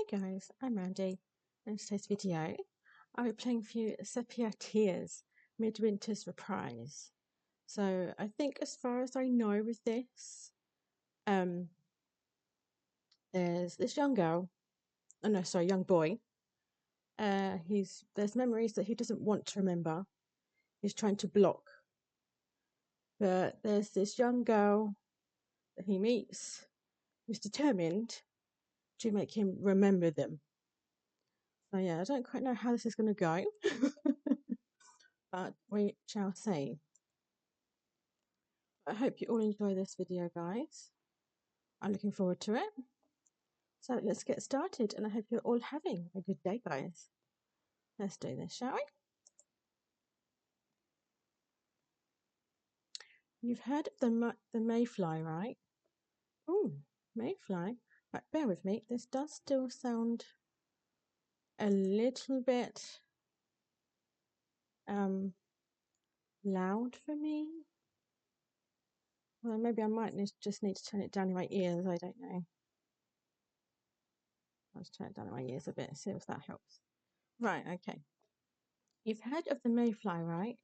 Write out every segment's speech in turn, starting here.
Hey guys, I'm Mandy, and in today's video I'll be playing for you Sepia Tears, Midwinter's Reprise. So I think as far as I know with this, there's this young girl, oh no, sorry, young boy. There's memories that he doesn't want to remember. He's trying to block. But there's this young girl that he meets who's determined to make him remember them. So yeah, I don't quite know how this is going to go. But we shall see. I hope you all enjoy this video, guys. I'm looking forward to it. So let's get started, and I hope you're all having a good day, guys. Let's do this, shall we? You've heard of the mayfly, right? Ooh, mayfly. Right, bear with me. This does still sound a little bit loud for me. Well, maybe I might just need to turn it down in my ears. I don't know. I'll just turn it down in my ears a bit, see if that helps. Right, okay. You've heard of the mayfly, right?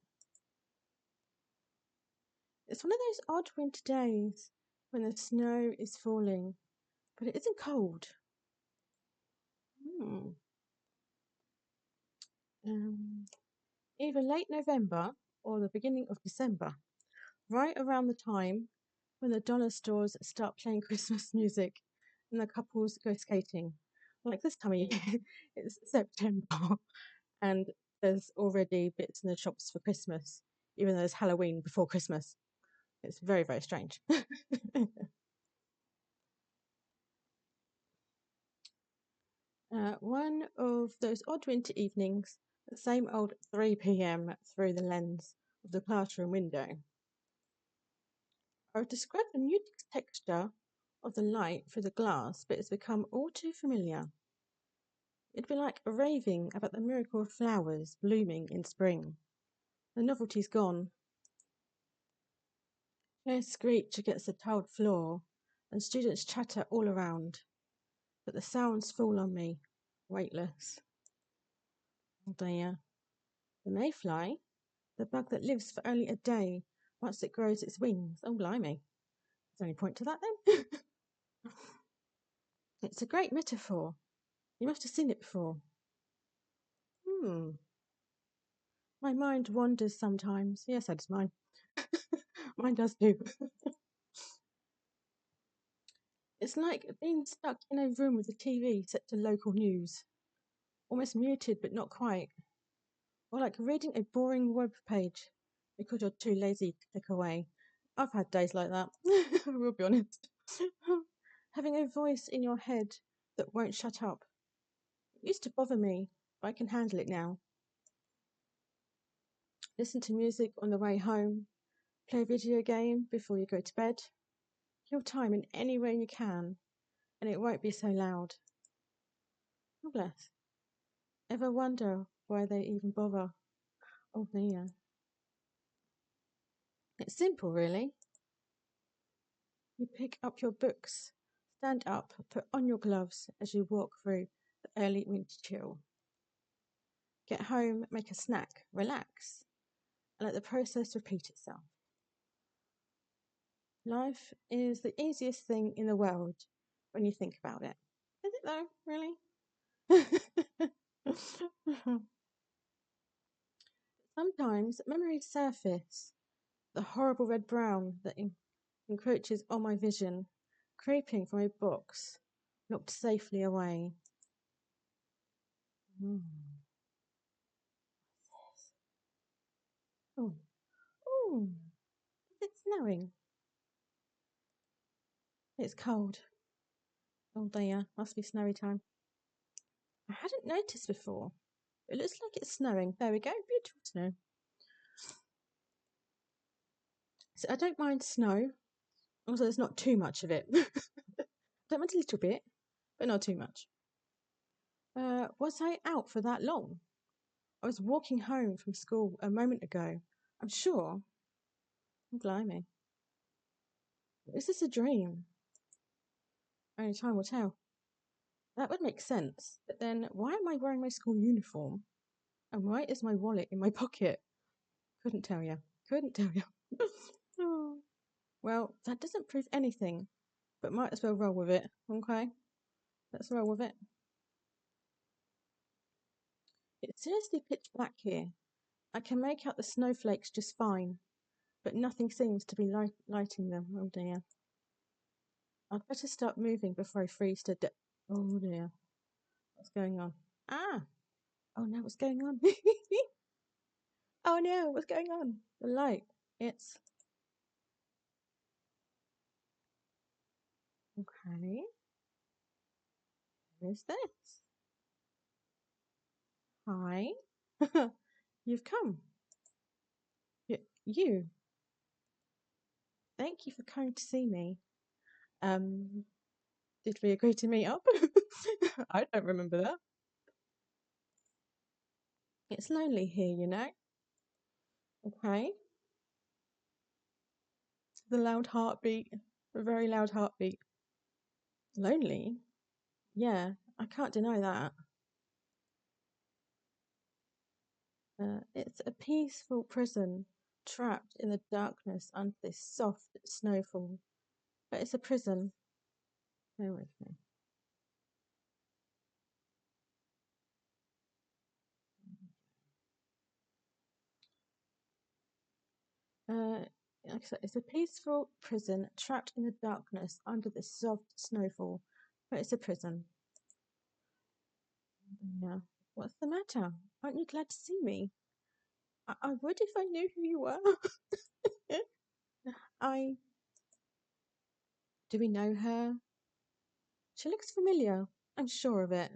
It's one of those odd winter days when the snow is falling, but it isn't cold. Either late November or the beginning of December, right around the time when the dollar stores start playing Christmas music and the couples go skating. Like this time of year, it's September, and there's already bits in the shops for Christmas, even though there's Halloween before Christmas. It's very, very strange. One of those odd winter evenings, the same old 3 p.m. through the lens of the classroom window. I would describe the muted texture of the light through the glass, but it's become all too familiar. It'd be like raving about the miracle of flowers blooming in spring. The novelty's gone. Chairs screech against the tiled floor, and students chatter all around. But the sounds fall on me, weightless. Oh dear. The mayfly, the bug that lives for only a day once it grows its wings. Oh, blimey. There's any point to that then? It's a great metaphor. You must have seen it before. My mind wanders sometimes. Yes, that is mine. Mine does too. It's like being stuck in a room with the TV set to local news. Almost muted, but not quite. Or like reading a boring web page because you're too lazy to click away. I've had days like that. I will be honest. Having a voice in your head that won't shut up. It used to bother me, but I can handle it now. Listen to music on the way home. Play a video game before you go to bed. Kill time in any way you can, and it won't be so loud. Oh, bless. Ever wonder why they even bother? Oh, dear. It's simple, really. You pick up your books, stand up, put on your gloves as you walk through the early winter chill. Get home, make a snack, relax, and let the process repeat itself. Life is the easiest thing in the world when you think about it. Is it though, really? Sometimes memories surface, the horrible red-brown that encroaches on my vision, creeping from a box locked safely away. Oh, oh, is it snowing? It's cold. Oh dear, must be snowy time. I hadn't noticed before. It looks like it's snowing. There we go, beautiful snow. So I don't mind snow, also there's not too much of it. I don't mind a little bit, but not too much. Was I out for that long? I was walking home from school a moment ago. I'm sure. Blimey. Is this a dream? Only time will tell. That would make sense. But then why am I wearing my school uniform? And why is my wallet in my pocket? Couldn't tell you. Couldn't tell you. Oh. Well, that doesn't prove anything, but might as well roll with it. Okay? Let's roll with it. It's seriously pitch black here. I can make out the snowflakes just fine, but nothing seems to be lighting them. Oh dear. I'd better start moving before I freeze to death. Oh dear. What's going on? Ah! Oh no, what's going on? Oh no, what's going on? The light. It's. Okay. Who's this? Hi. You've come. You. Thank you for coming to see me. Um, did we agree to meet up? I don't remember that. It's lonely here, you know. Okay. The loud heartbeat. A very loud heartbeat. Lonely? Yeah, I can't deny that. It's a peaceful prison, trapped in the darkness under this soft snowfall. But it's a prison. Bear with me. Like I said, it's a peaceful prison trapped in the darkness under this soft snowfall. But it's a prison. Yeah. What's the matter? Aren't you glad to see me? I would if I knew who you were. I. Do we know her? She looks familiar. I'm sure of it.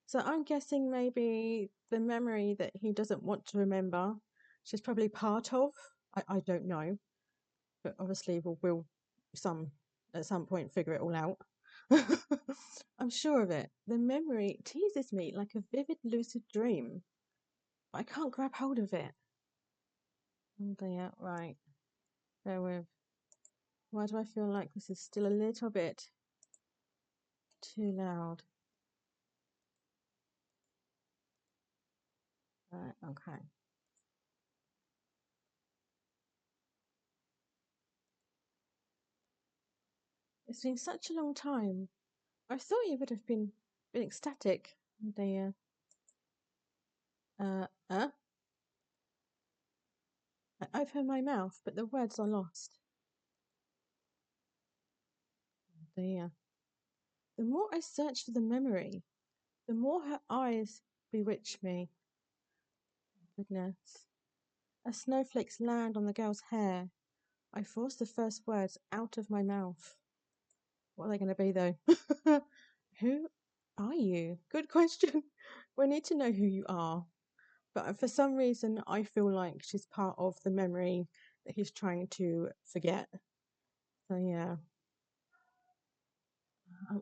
So I'm guessing maybe the memory that he doesn't want to remember, she's probably part of. I don't know, but obviously we'll at some point figure it all out. I'm sure of it. The memory teases me like a vivid lucid dream, but I can't grab hold of it. Oh dear, right. Bear with. Why do I feel like this is still a little bit too loud? Right, okay. It's been such a long time. I thought you would have been ecstatic. Oh dear. Uh, uh? I open my mouth, but the words are lost. Oh dear. The more I search for the memory, the more her eyes bewitch me. Goodness. As snowflakes land on the girl's hair, I force the first words out of my mouth. What are they going to be, though? Who are you? Good question. We need to know who you are. But for some reason, I feel like she's part of the memory that he's trying to forget. So, yeah,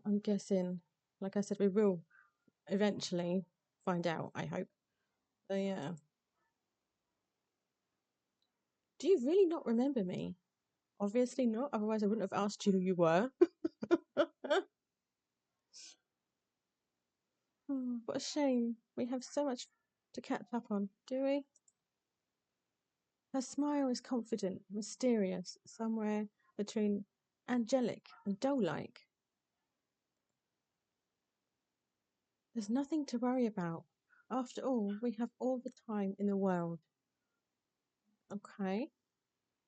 I'm guessing, like I said, we will eventually find out, I hope. So, yeah. Do you really not remember me? Obviously not, otherwise, I wouldn't have asked you who you were. Oh, what a shame. We have so much to catch up on, do we? Her smile is confident, mysterious, somewhere between angelic and doe-like. There's nothing to worry about. After all, we have all the time in the world. Okay.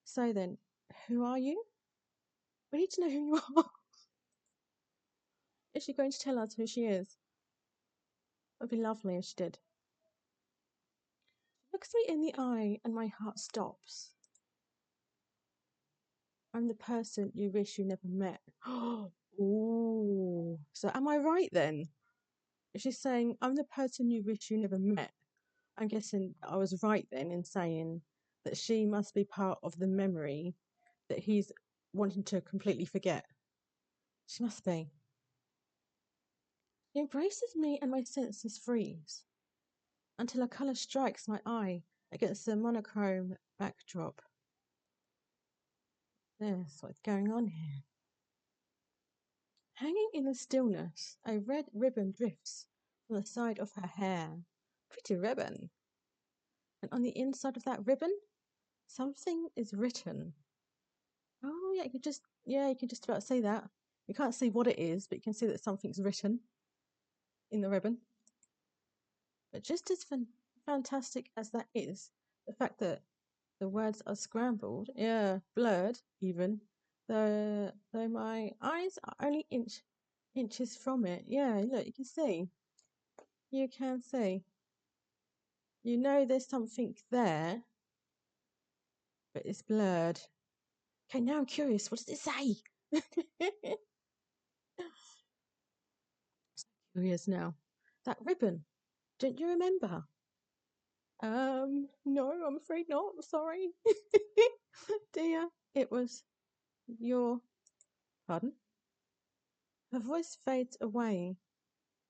So then, who are you? We need to know who you are. Is she going to tell us who she is? It would be lovely if she did. She looks me in the eye and my heart stops. I'm the person you wish you never met. Ooh. So am I right then? If she's saying, I'm the person you wish you never met, I'm guessing I was right then in saying that she must be part of the memory that he's wanting to completely forget. She must be. She embraces me and my senses freeze until a colour strikes my eye against the monochrome backdrop. Yes, what's going on here? Hanging in the stillness, a red ribbon drifts from the side of her hair. Pretty ribbon. And on the inside of that ribbon, something is written. Oh yeah, you can just about say that. You can't see what it is, but you can see that something's written in the ribbon. But just as fantastic as that is, the fact that the words are scrambled, yeah, blurred even, though my eyes are only inches from it. Yeah, look, you can see. You can see. You know there's something there, but it's blurred. Okay, now I'm curious. What does it say? So curious now. That ribbon. Don't you remember? No, I'm afraid not. I'm sorry. Dear, it was your. Pardon? Her voice fades away.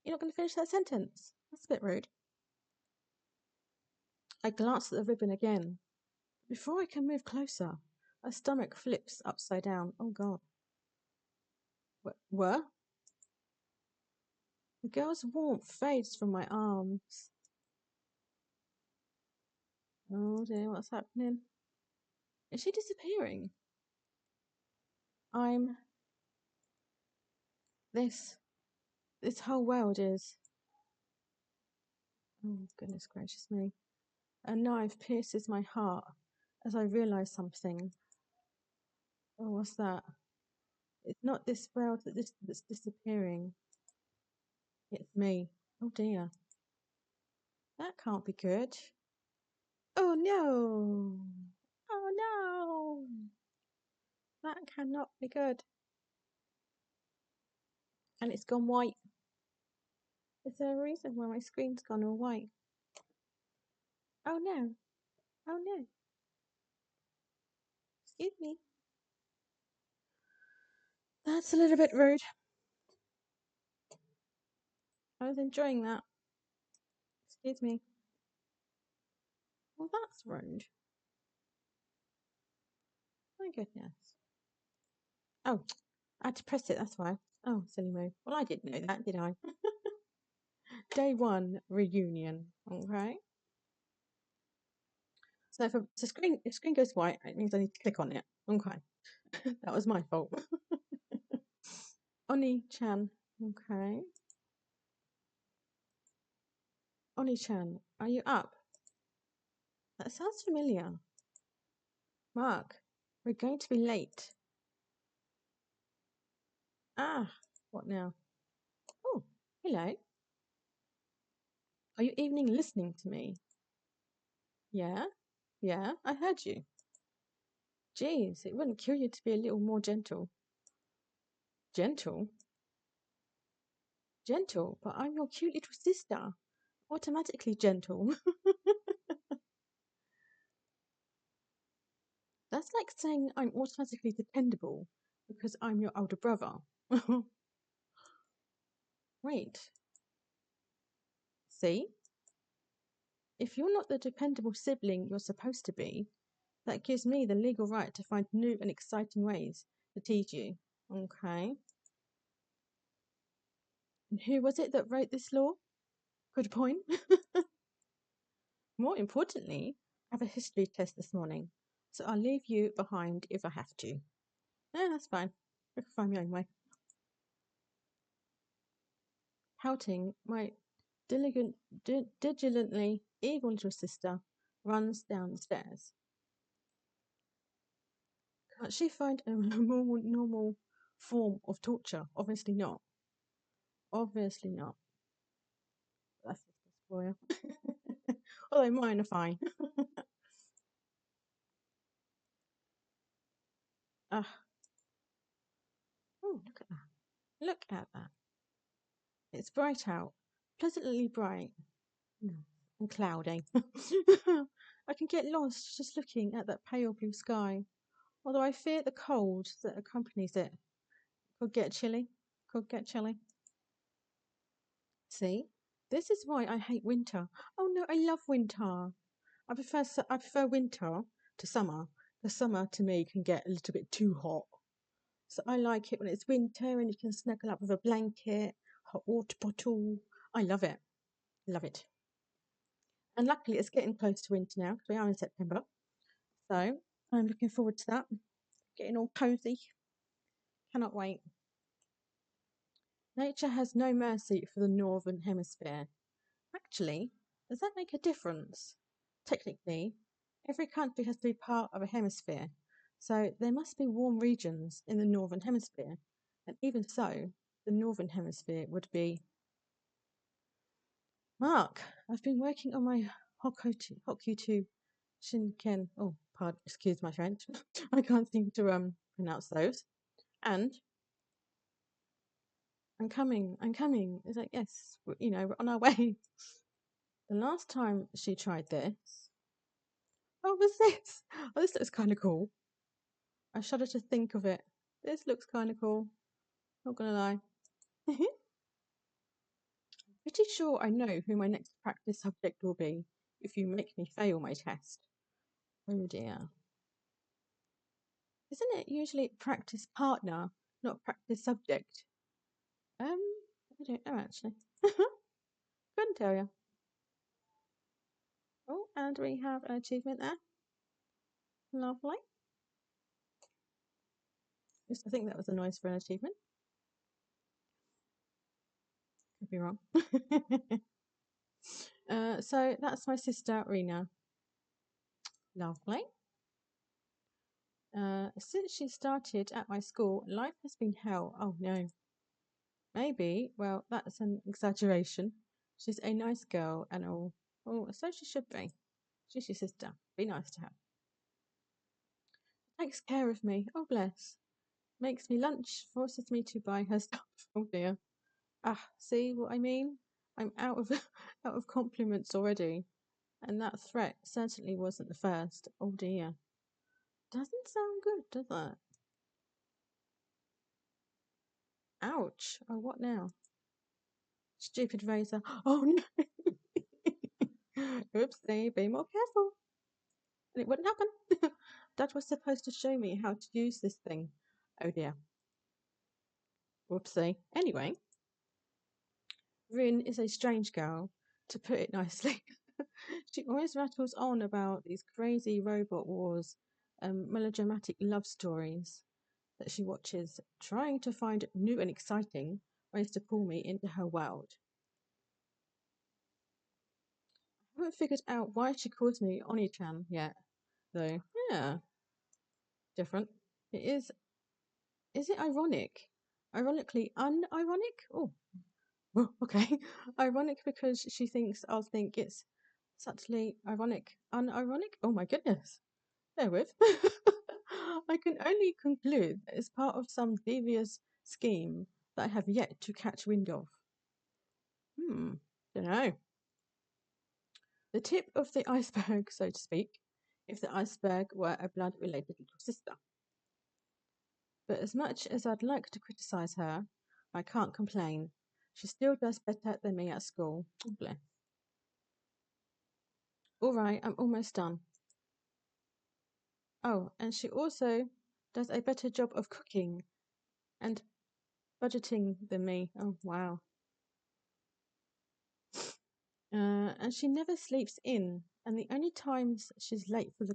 You're not going to finish that sentence? That's a bit rude. I glance at the ribbon again. Before I can move closer, her stomach flips upside down. Oh, God. What? The girl's warmth fades from my arms. Oh, dear, what's happening? Is she disappearing? This whole world is. Oh, goodness gracious me. A knife pierces my heart as I realize something. Oh, what's that? It's not this world that's disappearing. It's me. Oh dear. That can't be good. Oh no. Oh no. That cannot be good. And it's gone white. Is there a reason why my screen's gone all white? Oh no. Oh no. Excuse me. That's a little bit rude. I was enjoying that. Excuse me. Well, that's rude. My goodness. Oh, I had to press it, that's why. Oh, silly move. Well, I didn't know that, did I? Day 1 reunion. Okay. So if the screen goes white, it means I need to click on it. Okay. That was my fault. Oni-chan. Okay. Oni-chan, are you up? That sounds familiar. Mark, we're going to be late. Ah, what now? Oh, hello. Are you even listening to me? Yeah? Yeah, I heard you. Jeez, it wouldn't kill you to be a little more gentle. Gentle? Gentle, but I'm your cute little sister. Automatically gentle. That's like saying I'm automatically dependable because I'm your older brother. Wait. See? If you're not the dependable sibling you're supposed to be, that gives me the legal right to find new and exciting ways to tease you. Okay. And who was it that wrote this law? Good point. More importantly, I have a history test this morning, so I'll leave you behind if I have to. That's fine. I can find my own way. Pouting, my diligently evil little sister runs down the stairs. Can't she find a normal form of torture? Obviously not. Obviously not. That's just a spoiler. Although mine are fine. Oh, look at that. Look at that. It's bright out. Pleasantly bright. No, and cloudy. I can get lost just looking at that pale blue sky. Although I fear the cold that accompanies it. Could get chilly. Could get chilly. See? This is why I hate winter. Oh no, I love winter. I prefer winter to summer. The summer to me can get a little bit too hot. So I like it when it's winter and you can snuggle up with a blanket, hot water bottle. I love it. Love it. And luckily it's getting close to winter now because we are in September. So I'm looking forward to that. Getting all cozy. Cannot wait. Nature has no mercy for the Northern Hemisphere. Actually, does that make a difference? Technically, every country has to be part of a hemisphere, so there must be warm regions in the Northern Hemisphere, and even so, the Northern Hemisphere would be. Mark, I've been working on my Hokuto Shinken. Oh, pardon, excuse my French. I can't seem to pronounce those. And I'm coming. It's like, yes, we're on our way. The last time she tried this, what was this? Oh, this looks kind of cool. I shudder to think of it. This looks kind of cool. Not gonna lie. Pretty sure I know who my next practice subject will be if you make me fail my test. Oh dear. Isn't it usually practice partner, not practice subject? I don't know actually. Couldn't tell you. Oh, and we have an achievement there. Lovely. Just I think that was a noise for an achievement. Could be wrong. So that's my sister Rena. Lovely. Since she started at my school, life has been hell. Oh no. Maybe, well, that's an exaggeration. She's a nice girl and all. Oh, so she should be. She's your sister. Be nice to her. Takes care of me. Oh, bless. Makes me lunch, forces me to buy her stuff. Oh dear. Ah, see what I mean? I'm out of out of compliments already. And that threat certainly wasn't the first. Oh dear. Doesn't sound good, does it? Ouch. Oh, what now? Stupid razor. Oh no. Oopsie, be more careful. And it wouldn't happen. Dad was supposed to show me how to use this thing. Oh dear. Whoopsie. Anyway, Rin is a strange girl, to put it nicely. She always rattles on about these crazy robot wars and melodramatic love stories that she watches, trying to find new and exciting ways to pull me into her world. I haven't figured out why she calls me Oni-chan yet, though. Yeah, different. It is it ironic? Ironically unironic? Oh, well, okay. Ironic because she thinks I'll think it's subtly ironic. Unironic? Oh my goodness. Therewith. I can only conclude that it's part of some devious scheme that I have yet to catch wind of. Don't know. The tip of the iceberg, so to speak, if the iceberg were a blood related little sister. But as much as I'd like to criticise her, I can't complain. She still does better than me at school. Oh, bless. All right, I'm almost done. Oh, and she also does a better job of cooking and budgeting than me. Oh, wow. And she never sleeps in, and the only times she's late for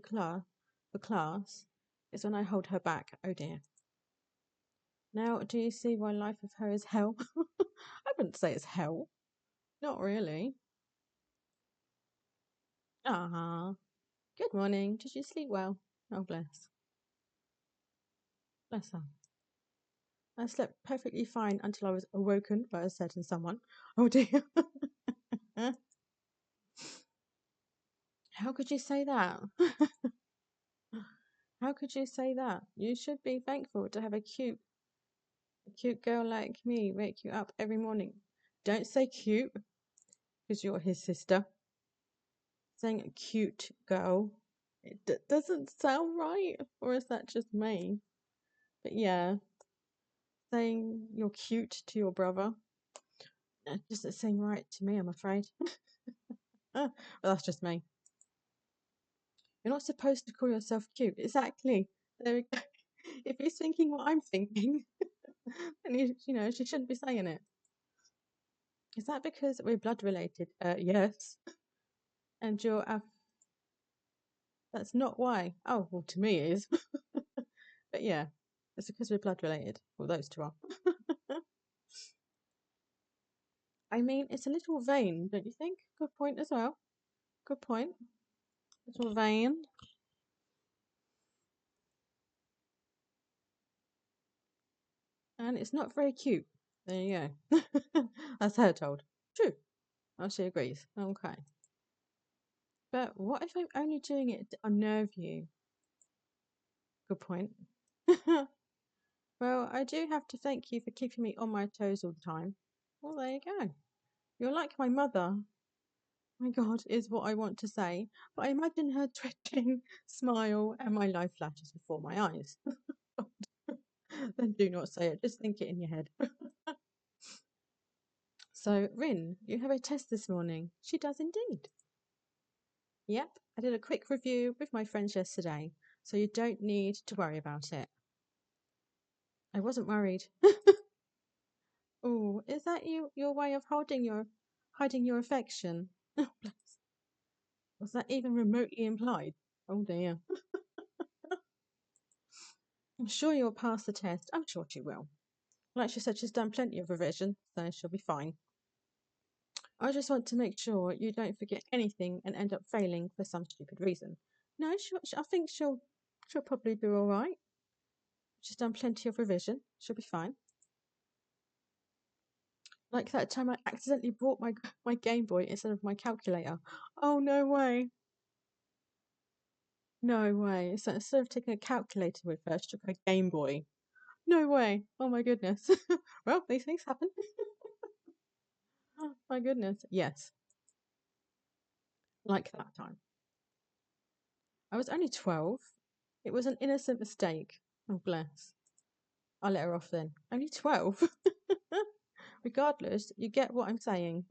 class is when I hold her back. Oh dear. Now, do you see why life with her is hell? I wouldn't say it's hell. Not really. Ah, good morning. Did you sleep well? Oh, bless. Bless her. I slept perfectly fine until I was awoken by a certain someone. Oh dear. How could you say that? How could you say that? You should be thankful to have a cute girl like me wake you up every morning. Don't say cute, because you're his sister. Saying a cute girl, it doesn't sound right, or is that just me? But yeah, saying you're cute to your brother, it doesn't seem right to me, I'm afraid. Well, that's just me. You're not supposed to call yourself cute. Exactly. There we go. If he's thinking what I'm thinking, then she shouldn't be saying it. Is that because we're blood related? Yes. And that's not why. Oh, well, to me it is. But yeah, it's because we're blood related. Well, those two are. I mean, it's a little vain, don't you think? Good point as well. Good point. Little vain. And it's not very cute. There you go. That's her told. True. Oh, she agrees. Okay. But what if I'm only doing it to unnerve you? Good point. Well, I do have to thank you for keeping me on my toes all the time. Well, there you go. You're like my mother. My God, is what I want to say. But I imagine her twitching smile and my life flashes before my eyes. Then do not say it. Just think it in your head. So, Rin, you have a test this morning. She does indeed. Yep, I did a quick review with my friends yesterday, so you don't need to worry about it. I wasn't worried. Oh, is that your way of hiding your affection? Oh, bless. Was that even remotely implied? Oh dear. I'm sure you'll pass the test. I'm sure she will. Like she said, she's done plenty of revision, so she'll be fine. I just want to make sure you don't forget anything and end up failing for some stupid reason. No, I think she'll probably do all right. She's done plenty of revision. She'll be fine. Like that time I accidentally brought my Game Boy instead of my calculator. Oh, no way. No way. So instead of taking a calculator with her, she took a Game Boy. No way. Oh my goodness. Well, these things happen. Oh my goodness. Yes. Like that time. I was only 12. It was an innocent mistake. Oh, bless. I'll let her off then. Only 12. Regardless, you get what I'm saying.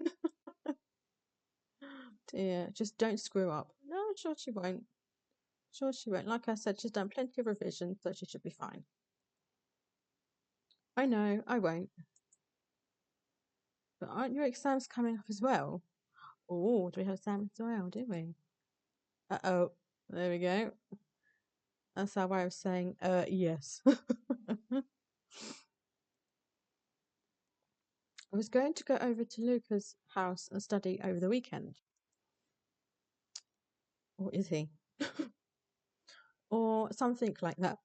Dear, just don't screw up. No, I'm sure she won't. Sure she won't. Like I said, she's done plenty of revision, so she should be fine. I know, I won't. But aren't your exams coming up as well? Oh, do we have exams as well, do we? Uh-oh. There we go. That's our way of saying, yes. I was going to go over to Luca's house and study over the weekend. Or is he? Or something like that.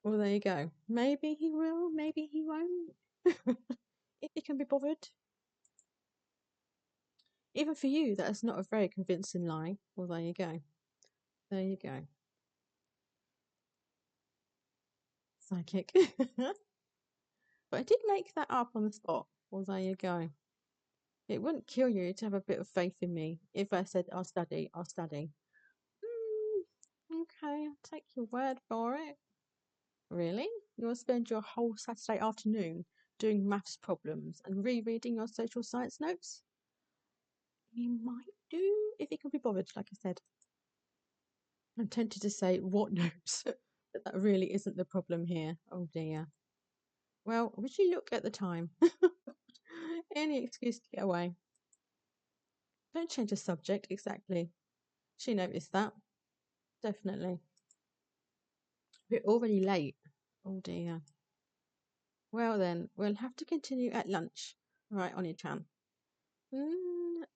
Well, there you go. Maybe he will, maybe he won't. If he can be bothered. Even for you, that is not a very convincing lie. Well, there you go. There you go. Psychic. But I did make that up on the spot. Well, there you go. It wouldn't kill you to have a bit of faith in me if I said, I'll study, I'll study. Okay, I'll take your word for it. Really? You'll spend your whole Saturday afternoon doing maths problems and rereading your social science notes? You might do, if you can be bothered, like I said. I'm tempted to say, what notes? But that really isn't the problem here. Oh dear. Well, would you look at the time? Any excuse to get away. Don't change the subject, exactly. She noticed that. Definitely. We're already late. Oh dear. Well then, we'll have to continue at lunch. Right, on your chan.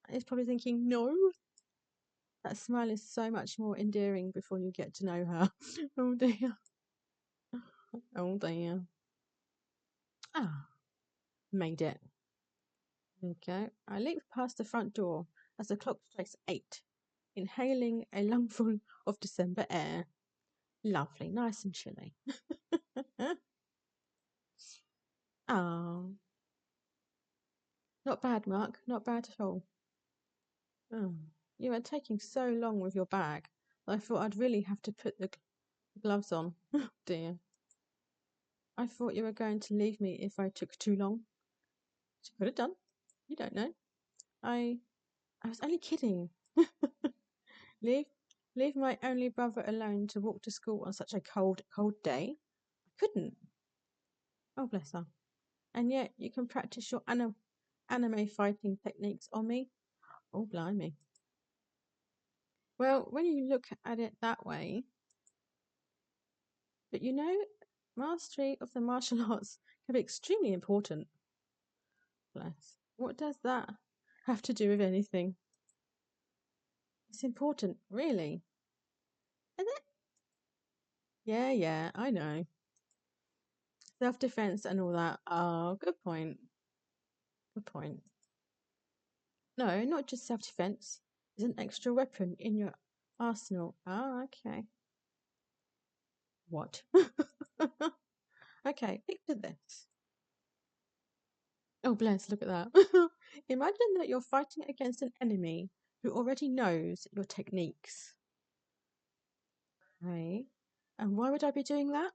He's probably thinking, no. That smile is so much more endearing before you get to know her. Oh dear. Oh dear. Ah, made it. Okay. I leaped past the front door as the clock strikes 8, inhaling a lungful of December air. Lovely, nice and chilly. Oh, not bad, Mark. Not bad at all. Oh, you are taking so long with your bag that I thought I'd really have to put the gloves on. Oh dear. I thought you were going to leave me if I took too long. She could have done. You don't know. I was only kidding. Leave my only brother alone to walk to school on such a cold day. Couldn't. Oh, bless her. And yet you can practice your anime fighting techniques on me? Oh, blimey. Well, when you look at it that way, but you know, mastery of the martial arts can be extremely important. Bless. What does that have to do with anything? It's important, really. Is it? Yeah, I know. Self-defense and all that. Oh, good point. Good point. No, not just self-defense. It's an extra weapon in your arsenal. Ah, okay. What? Okay, picture this. Oh, bless, look at that. Imagine that you're fighting against an enemy who already knows your techniques. Okay. And why would I be doing that?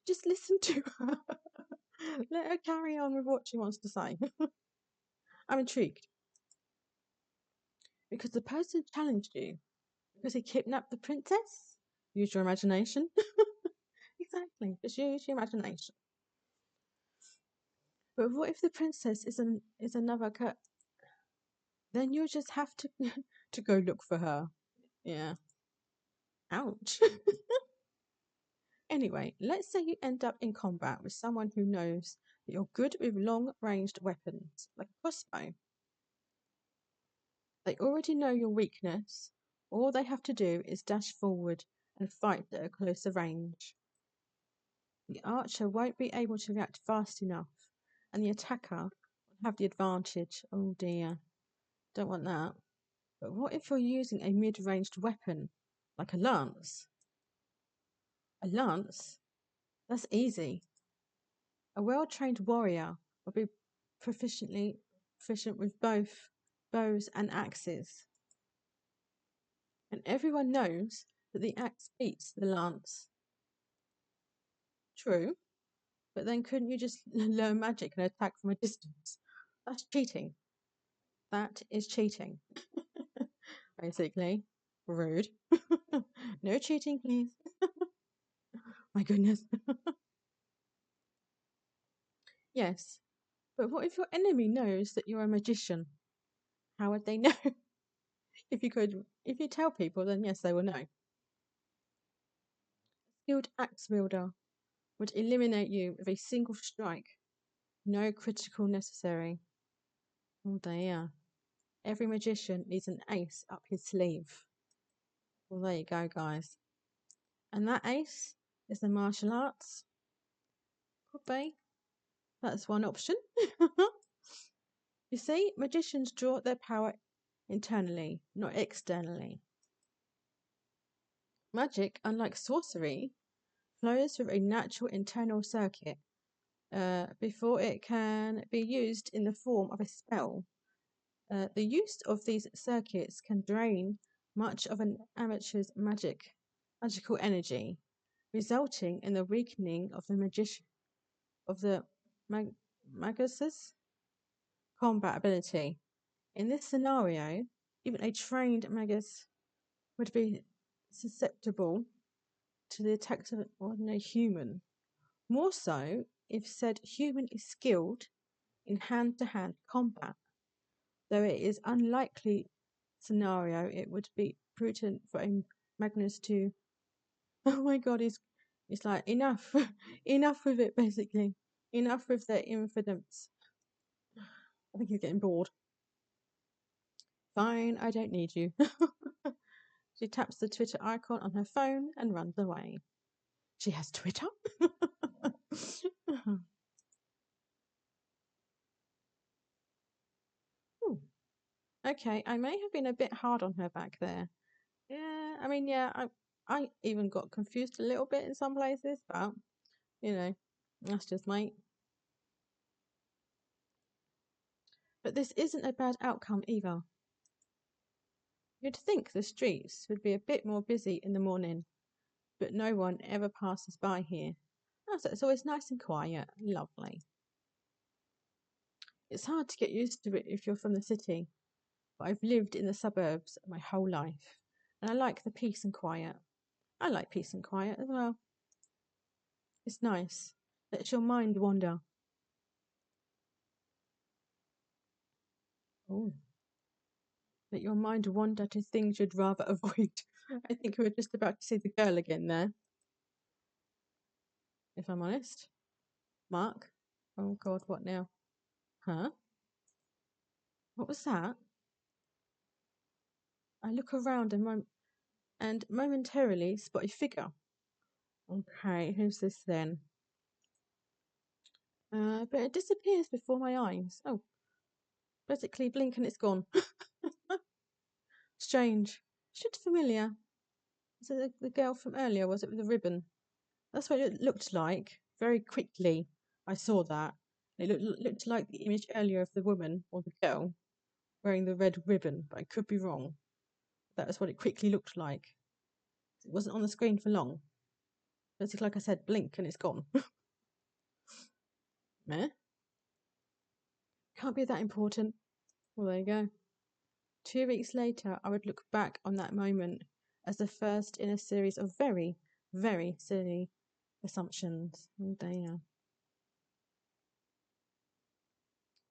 Just listen to her. Let her carry on with what she wants to say. I'm intrigued. Because the person challenged you. Because he kidnapped the princess? Use your imagination. Exactly. Just use your imagination. But what if the princess is another cat? Then you just have to to go look for her. Yeah. Ouch. Anyway, let's say you end up in combat with someone who knows that you're good with long-ranged weapons, like a crossbow. They already know your weakness. All they have to do is dash forward and fight at a closer range. The archer won't be able to react fast enough, and the attacker will have the advantage. Oh dear, don't want that. But what if you're using a mid-ranged weapon, like a lance? A lance? That's easy. A well-trained warrior will be proficient with both bows and axes. And everyone knows that the axe beats the lance. True, but then couldn't you just learn magic and attack from a distance? That's cheating. That is cheating. Basically, rude. No cheating, please. My goodness. Yes, but what if your enemy knows that you're a magician? How would they know? If you tell people, then yes, they will know. A skilled axe wielder would eliminate you with a single strike. No critical necessary. Oh dear. Every magician needs an ace up his sleeve. Well, there you go, guys. And that ace is the martial arts. Could be. That's one option. You see, magicians draw their power internally, not externally. Magic, unlike sorcery, flows through a natural internal circuit before it can be used in the form of a spell. The use of these circuits can drain much of an amateur's magical energy, resulting in the weakening of the magus's combat ability. In this scenario, even a trained magus would be susceptible to the attacks of an ordinary human. More so if said human is skilled in hand-to-hand combat. Though it is unlikely scenario, it would be prudent for a Magnus to. Oh my God, it's like enough, enough with it. Basically, enough with the infidence. I think he's getting bored. Fine, I don't need you. She taps the Twitter icon on her phone and runs away. She has Twitter? Okay, I may have been a bit hard on her back there. Yeah, I mean, yeah, I even got confused a little bit in some places, but that's just me. But this isn't a bad outcome either. You'd think the streets would be a bit more busy in the morning, but no one ever passes by here. Oh, so it's always nice and quiet. Lovely. It's hard to get used to it if you're from the city, but I've lived in the suburbs my whole life, and I like the peace and quiet. I like peace and quiet as well. It's nice. Let your mind wander. Oh. Let your mind wander to things you'd rather avoid. I think we were just about to see the girl again there, if I'm honest. Mark. Oh God, what now? Huh? What was that? I look around and momentarily spot a figure. Okay, who's this then? But it disappears before my eyes. Oh, basically blink and it's gone. Strange. Should familiar. Is it the girl from earlier? Was it with the ribbon? That's what it looked like. Very quickly, I saw that. It looked like the image earlier of the woman or the girl wearing the red ribbon, but I could be wrong. That was what it quickly looked like. It wasn't on the screen for long. Basically, like I said, blink and it's gone. Meh. Can't be that important. Well, there you go. 2 weeks later, I would look back on that moment as the first in a series of very, very silly assumptions. And there you are.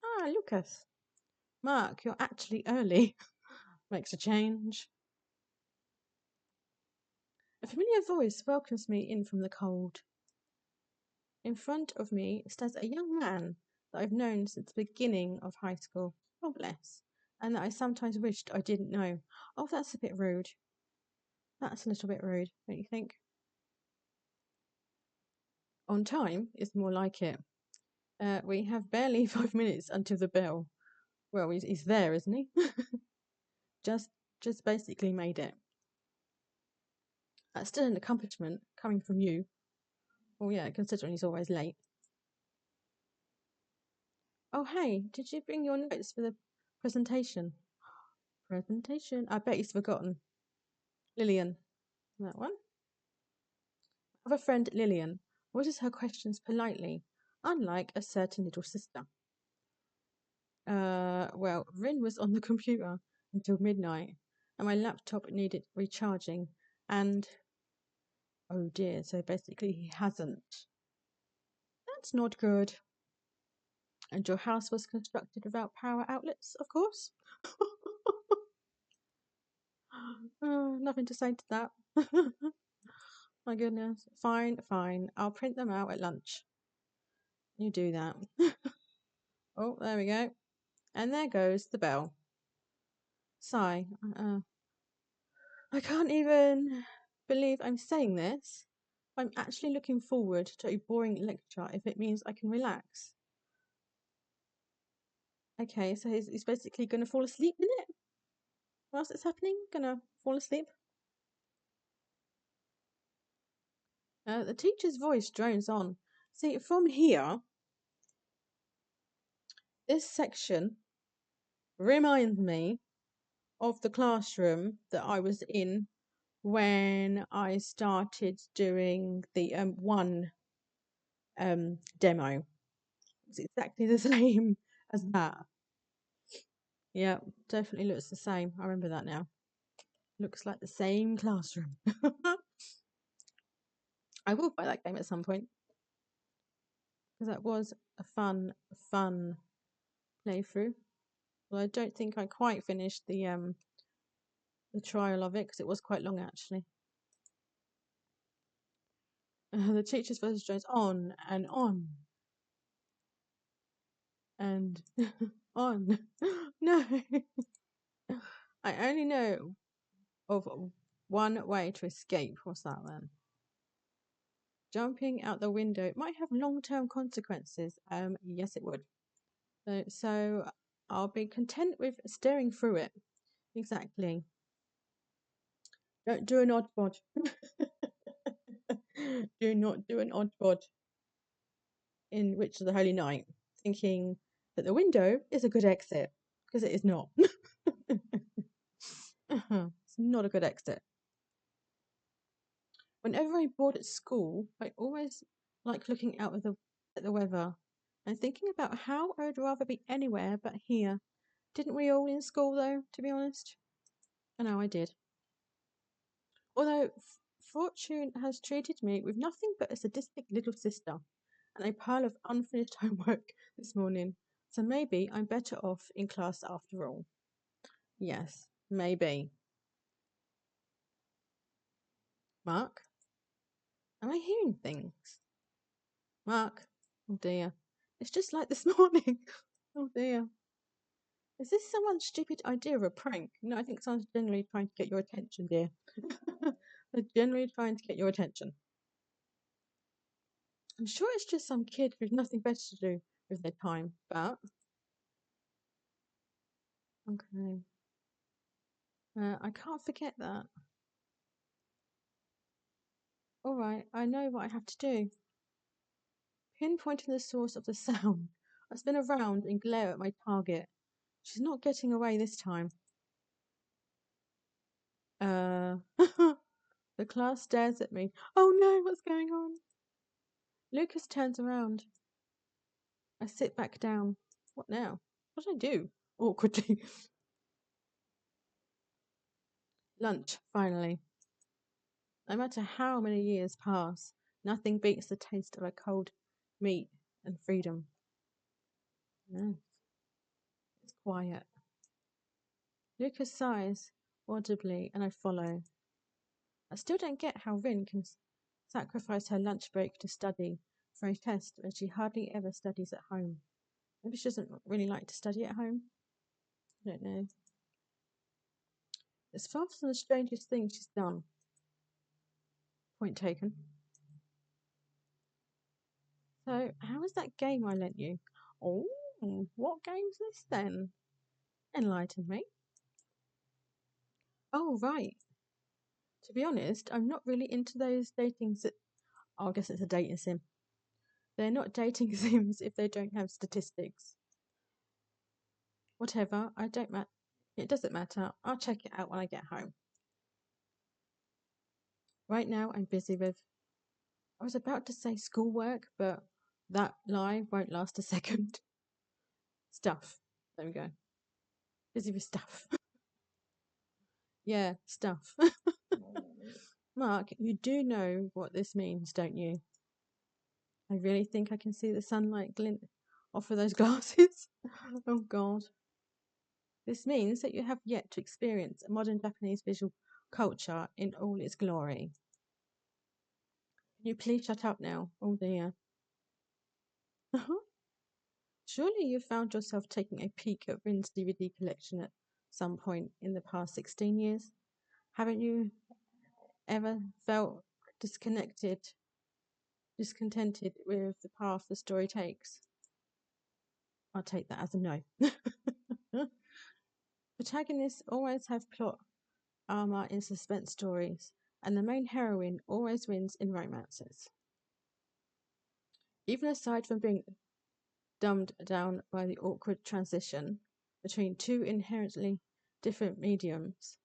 Ah, Lucas. Mark, you're actually early. Makes a change. A familiar voice welcomes me in from the cold. In front of me stands a young man that I've known since the beginning of high school. God bless. And that I sometimes wished I didn't know. Oh, that's a bit rude. That's a little bit rude, don't you think? On time is more like it. We have barely 5 minutes until the bell. Well, he's there, isn't he? just basically made it. That's still an accomplishment coming from you. Well, yeah, considering he's always late. Oh, hey, did you bring your notes for the presentation? Presentation? I bet he's forgotten. Lillian. That one. I have a friend, Lillian. Voices her questions politely, unlike a certain little sister. Well, Rin was on the computer until midnight, and my laptop needed recharging, and oh dear, so basically he hasn't. That's not good. And your house was constructed without power outlets, of course. Nothing to say to that. My goodness. Fine, fine. I'll print them out at lunch. You do that. Oh, there we go. And there goes the bell. Sigh. I can't even believe I'm saying this. I'm actually looking forward to a boring lecture if it means I can relax. Okay, so he's basically going to fall asleep in it? Whilst it's happening? Gonna fall asleep? The teacher's voice drones on. See, from here, this section reminds me of the classroom that I was in when I started doing the one demo. It's exactly the same as that. Yeah, definitely looks the same. I remember that now. Looks like the same classroom. I will buy that game at some point because that was a fun playthrough. Well, I don't think I quite finished the trial of it because it was quite long actually. The teacher's voice goes on and on and on. No, I only know of one way to escape. What's that then? Jumping out the window might have long-term consequences. Yes, it would. So I'll be content with staring through it. Exactly. Don't do an odd bod. Do not do an odd bod in Witch of the Holy Night, thinking that the window is a good exit, because it is not. It's not a good exit. Whenever I'm bored at school, I always like looking out at the weather and thinking about how I would rather be anywhere but here. Didn't we all in school, though, to be honest? I know I did. Although, Fortune has treated me with nothing but a sadistic little sister and a pile of unfinished homework this morning. So maybe I'm better off in class after all. Yes, maybe. Mark, am I hearing things? Mark, oh dear. It's just like this morning. Oh dear. Is this someone's stupid idea of a prank? No, I think someone's generally trying to get your attention, dear. They're generally trying to get your attention. I'm sure it's just some kid with nothing better to do with their time, but okay. I can't forget that. All right, I know what I have to do. Pinpointing the source of the sound, I spin around and glare at my target. She's not getting away this time. The class stares at me. Oh no, what's going on? Lucas turns around. I sit back down. What now? What do I do? Awkwardly. Lunch, finally. No matter how many years pass, nothing beats the taste of a cold meat and freedom. Yes, it's quiet. Lucas sighs audibly, and I follow. I still don't get how Rin can sacrifice her lunch break to study for a test when she hardly ever studies at home. Maybe she doesn't really like to study at home. I don't know. It's far from the strangest thing she's done. Point taken. So, how was that game I lent you? Oh, what game's this then? Enlighten me. Oh, right. To be honest, I'm not really into those dating oh, I guess it's a dating sim. They're not dating sims if they don't have statistics. Whatever, I don't matter. It doesn't matter. I'll check it out when I get home. Right now, I'm busy with. I was about to say schoolwork, but that lie won't last a second. Stuff. There we go. Busy with stuff. Yeah, stuff. Mark, you do know what this means, don't you? I really think I can see the sunlight glint off of those glasses. Oh, God. This means that you have yet to experience a modern Japanese visual culture in all its glory. Can you please shut up now? Oh, dear. Surely you found yourself taking a peek at Rin's DVD collection at some point in the past 16 years. Haven't you ever felt discontented with the path the story takes? I'll take that as a no. Protagonists always have plot armor in suspense stories, and the main heroine always wins in romances. Even aside from being dumbed down by the awkward transition between two inherently different mediums,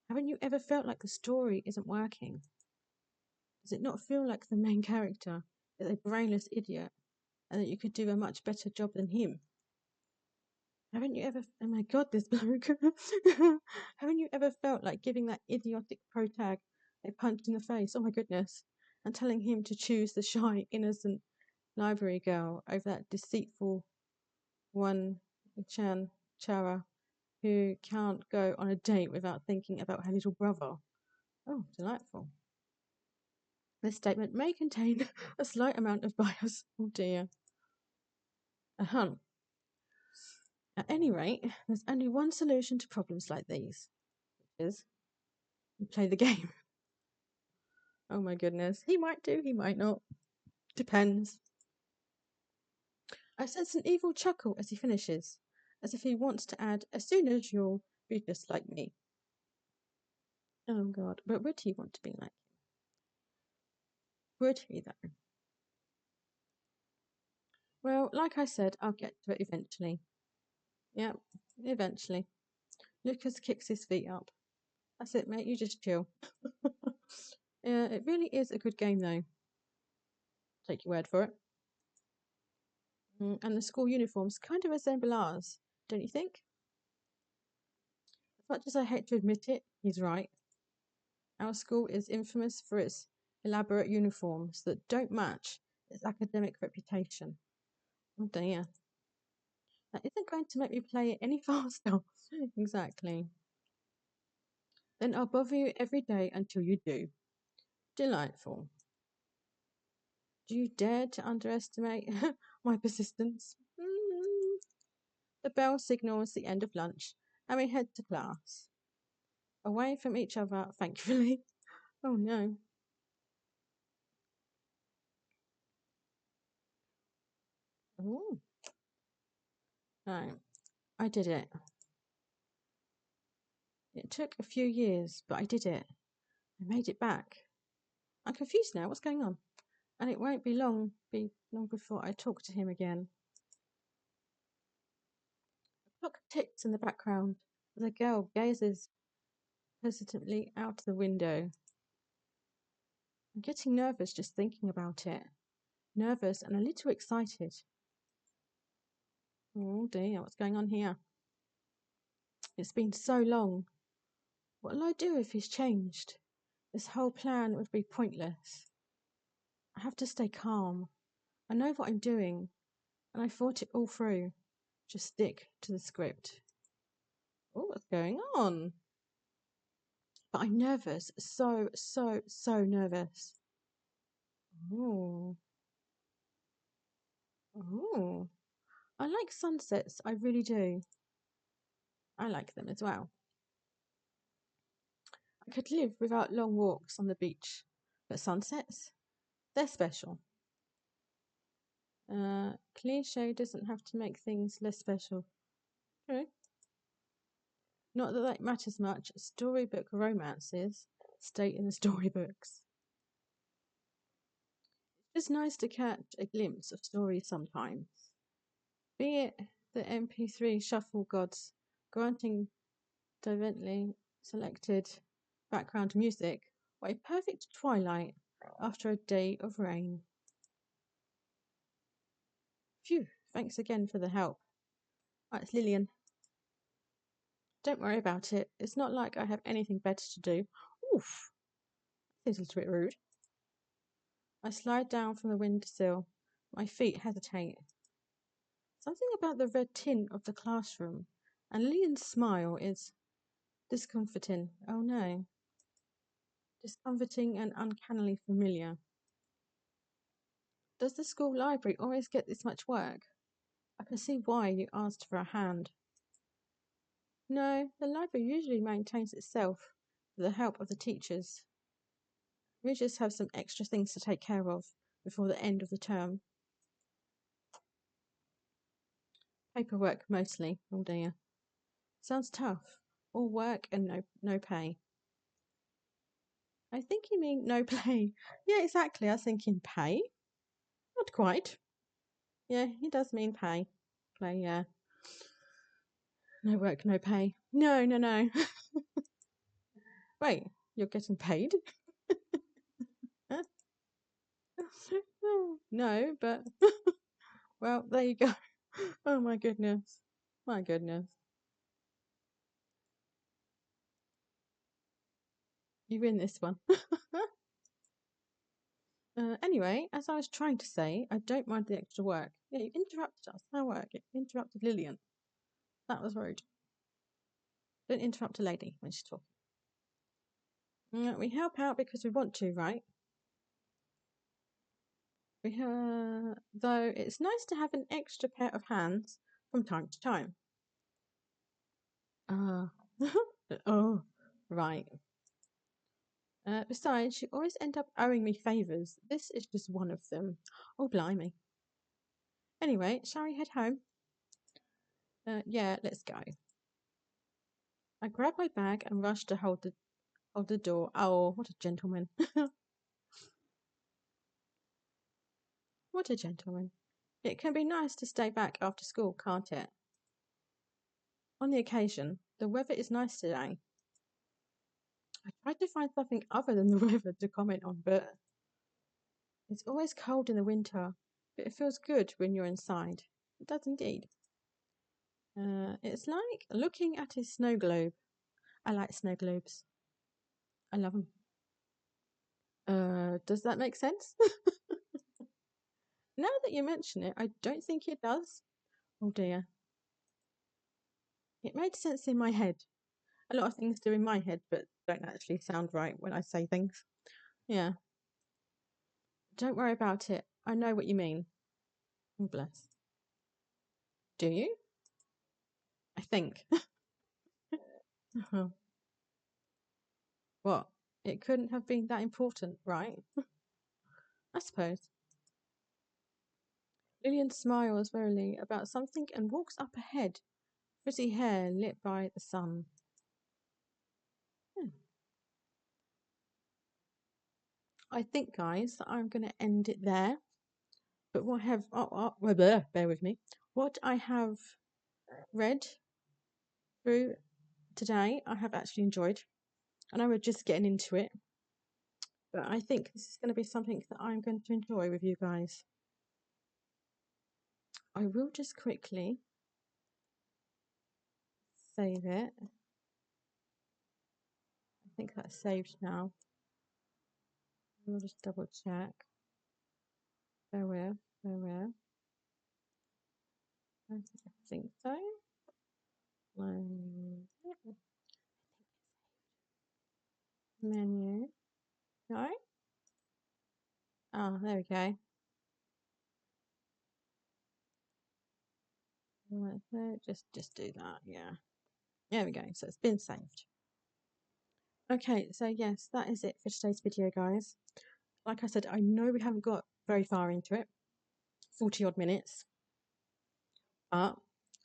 haven't you ever felt like the story isn't working? Does it not feel like the main character is a brainless idiot and that you could do a much better job than him? Haven't you ever, oh my god, this bloke, haven't you ever felt like giving that idiotic protag a punch in the face, oh my goodness, and telling him to choose the shy, innocent library girl over that deceitful one, Chara, who can't go on a date without thinking about her little brother? Oh, delightful. This statement may contain a slight amount of bias. Oh dear. At any rate, there's only one solution to problems like these, which is you play the game. Oh my goodness. He might do, he might not. Depends. I sense an evil chuckle as he finishes, as if he wants to add, as soon as you'll be just like me. Oh god, but would he want to be like him? Would he, though? Well, like I said, I'll get to it eventually. Yeah, eventually. Lucas kicks his feet up. That's it, mate. You just chill. Yeah, it really is a good game, though. Take your word for it. And the school uniforms kind of resemble ours, don't you think? As much as I hate to admit it, he's right. Our school is infamous for its elaborate uniforms that don't match its academic reputation. Oh dear. That isn't going to make me play it any faster. Exactly. Then I'll bother you every day until you do. Delightful. Do you dare to underestimate my persistence? The bell signals the end of lunch, and we head to class. Away from each other, thankfully. Oh no. Ooh. No, I did it. It took a few years, but I did it. I made it back. I'm confused now. What's going on? And it won't be long before I talk to him again. A clock ticks in the background as a girl gazes hesitantly out the window. I'm getting nervous just thinking about it. Nervous and a little excited. Oh dear, what's going on here? It's been so long. What'll I do if he's changed? This whole plan would be pointless. I have to stay calm. I know what I'm doing, and I thought it all through. Just stick to the script. Oh, what's going on? But I'm nervous. So nervous. Oh. Oh. I like sunsets. I really do. I like them as well. I could live without long walks on the beach. But sunsets? They're special. Cliche doesn't have to make things less special. True. Not that matters much. Storybook romances stay in the storybooks. It's nice to catch a glimpse of stories sometimes. Be it the MP3 shuffle gods granting divinely selected background music, or a perfect twilight after a day of rain. Phew, thanks again for the help. Right, it's Lillian. Don't worry about it. It's not like I have anything better to do. Oof, seems a little bit rude. I slide down from the windowsill. My feet hesitate. Something about the red tint of the classroom and Lillian's smile is discomforting. Oh no. Discomforting and uncannily familiar. Does the school library always get this much work? I can see why you asked for a hand. No, the library usually maintains itself with the help of the teachers. We just have some extra things to take care of before the end of the term. Paperwork mostly. Oh dear. Sounds tough. All work and no pay. I think you mean no play. Yeah, exactly. I was thinking pay. Not quite. Yeah, he does mean pay. Play, yeah. No work, no pay. No. Wait, you're getting paid? No, but well, there you go. Oh my goodness. My goodness. You win this one. Anyway, as I was trying to say, I don't mind the extra work. Yeah, you interrupted us. How work? You interrupted Lillian. That was rude. Don't interrupt a lady when she's talking. We help out because we want to, right? Though it's nice to have an extra pair of hands from time to time. Oh, right. Besides, you always end up owing me favours. This is just one of them. Oh, blimey. Anyway, shall we head home? Yeah, let's go. I grab my bag and rush to hold the door. Oh, what a gentleman. What a gentleman. It can be nice to stay back after school, can't it? On the occasion, the weather is nice today. I tried to find something other than the weather to comment on, but it's always cold in the winter, but it feels good when you're inside. It does indeed. It's like looking at a snow globe. I like snow globes. I love them. Does that make sense? Now that you mention it, I don't think it does. Oh dear. It made sense in my head. A lot of things do in my head, but don't actually sound right when I say things. Yeah. Don't worry about it. I know what you mean. Oh, bless. Do you? I think. What? It couldn't have been that important, right? I suppose. Lillian smiles wearily about something and walks up ahead, frizzy hair lit by the sun. Hmm. I think, guys, that I'm going to end it there. But what have bear with me. What I have read through today, I have actually enjoyed. I know we're just getting into it, but I think this is going to be something that I'm going to enjoy with you guys. I will just quickly save it. I think that's saved now. We'll just double check. Bear with. I think so. Menu. No? Oh, there we go. Just do that, yeah. There we go. So it's been saved. Okay, so yes, that is it for today's video, guys. Like I said, I know we haven't got very far into it, 40 odd minutes, but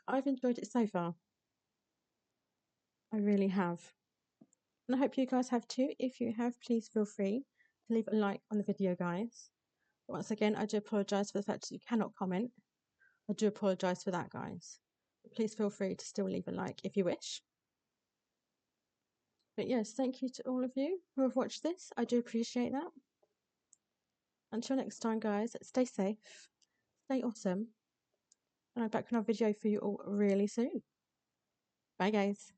I've enjoyed it so far. I really have. And I hope you guys have too. If you have, please feel free to leave a like on the video, guys. Once again, I do apologise for the fact that you cannot comment. I do apologise for that, guys. But please feel free to still leave a like if you wish. But yes, thank you to all of you who have watched this. I do appreciate that. Until next time, guys, stay safe, stay awesome, and I'm back with another video for you all really soon. Bye, guys.